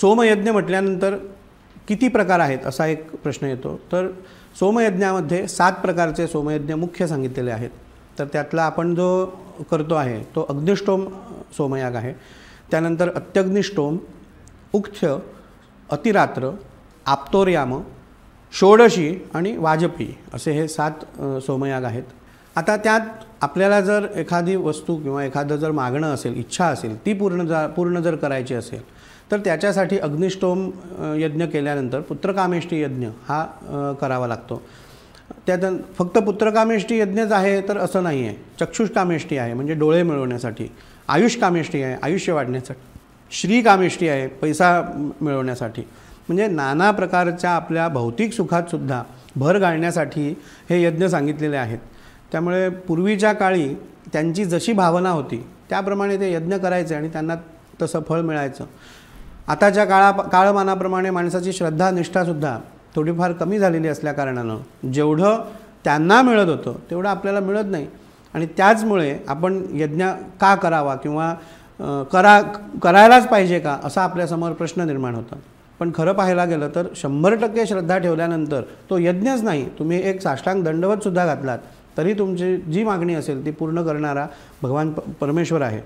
सोमयज्ञ म्हटल्यानंतर किती प्रकार आहेत असा एक प्रश्न येतो। तर सोमयज्ञामध्ये 7 प्रकारचे सोमयज्ञ मुख्य सांगितलेले आहेत। तर त्यातला आपण जो करतो आहे तो अग्निष्टोम सोमयाग आहे। त्यानंतर अत्यग्निष्टोम, उक्थ्य, अतिरात्र, आप्तोर्याम, षोडशी आणि वाजपी असे हे 7 सोमयाग आहेत। आता त्यात आपल्याला जर एखादी वस्तू किंवा एखादं जर मागणं असेल, इच्छा असेल, ती पूर्ण जर करायची असेल तर त्याच्यासाठी अग्निष्टोम यज्ञ केल्यानंतर पुत्रकामेष्टी यज्ञ हा करावा लागतो। त्यात फक्त पुत्रकामेष्टी यज्ञच आहे तर असं नाही आहे, चक्षुष्कामेष्टी आहे म्हणजे डोळे मिळवण्यासाठी, आयुष्कामेष्टी आहे आयुष्य वाढण्यासाठी, श्रीकामेष्टी आहे पैसा मिळवण्यासाठी, म्हणजे नाना प्रकारच्या आपल्या भौतिक सुखात सुद्धा भर घालण्यासाठी हे यज्ञ सांगितलेले आहेत। त्यामुळे पूर्वीच्या काळी त्यांची जशी भावना होती त्याप्रमाणे ते यज्ञ करायचे आणि त्यांना तसं फळ मिळायचं। आताच्या काळमानाप्रमाणे माणसाची श्रद्धा निष्ठासुद्धा थोडीफार कमी झालेली असल्याकारणानं जेवढं त्यांना मिळत होतं तेवढं आपल्याला मिळत नाही आणि त्याचमुळे आपण यज्ञ का करावा किंवा करायलाच पाहिजे का असा आपल्यासमोर प्रश्न निर्माण होता। पण खरं पाहायला गेलं तर 100% श्रद्धा ठेवल्यानंतर तो यज्ञच नाही, तुम्ही एक साष्टांग दंडवतसुद्धा घातलात तरी तुमची जी मागणी असेल ती पूर्ण करणारा भगवान परमेश्वर आहे।